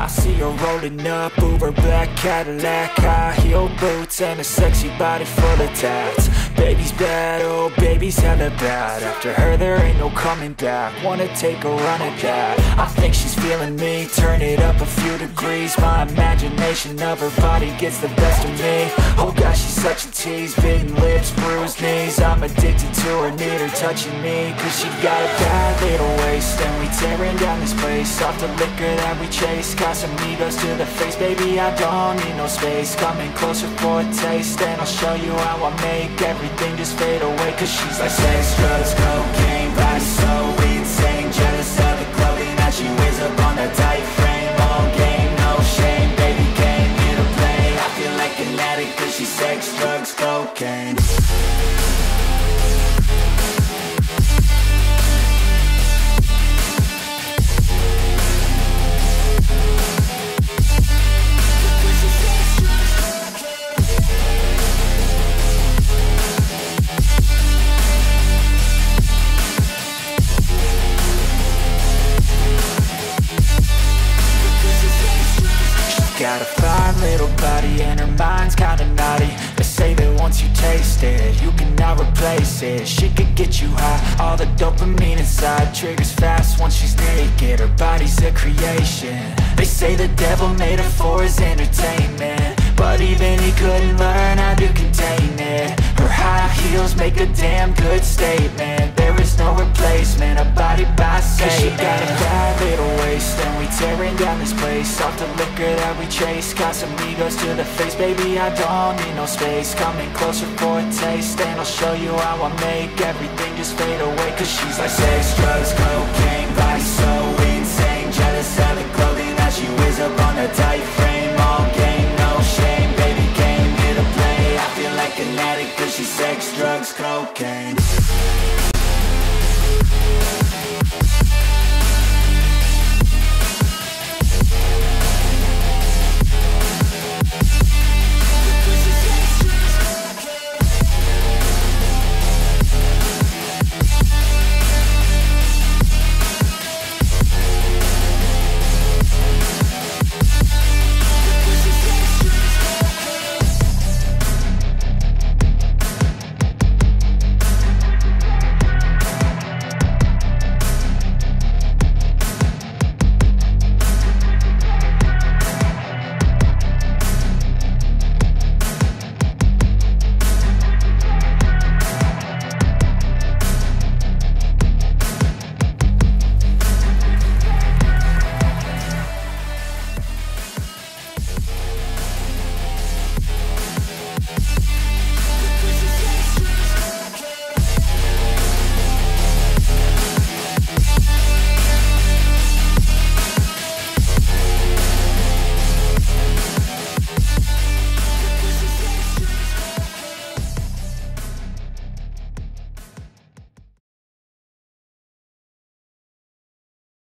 see her rolling up, Uber black Cadillac, high heel boots and a sexy body full of tats. Baby's bad, oh baby's hella bad. After her there ain't no coming back. Wanna take a run at that. I think she's feeling me, turn it up a few degrees. My imagination of her body gets the best of me. Oh gosh, she's such a tease, bitten lips, bruised knees. I'm addicted to her, need her touching me, cause she got a bad little waist. And we tearing down this place off the liquor that we chase. Got some egos to the face, baby, I don't need no space. Coming closer for a taste, and I'll show you how I make everything just fade away. Cause she's like sex, drugs, cocaine, body so insane. Jealous of the clothing that she wears up on that tight frame. All game, no shame, baby came here to play. I feel like an addict cause she's sex, drugs, cocaine. Got a fine little body and her mind's kinda naughty. They say that once you taste it, you cannot replace it. She could get you high, all the dopamine inside triggers fast once she's naked. Her body's a creation. They say the devil made her for his entertainment, but even he couldn't learn how to contain it. Her high heels make a damn good statement. There is no replacement, a body by Satan. Cause she got a bad little waist, and we tearing down this place off the liquor that we chase. Got some egos to the face, baby, I don't need no space. Coming closer for a taste, and I'll show you how I make everything just fade away. Cause she's like sex, drugs, coke,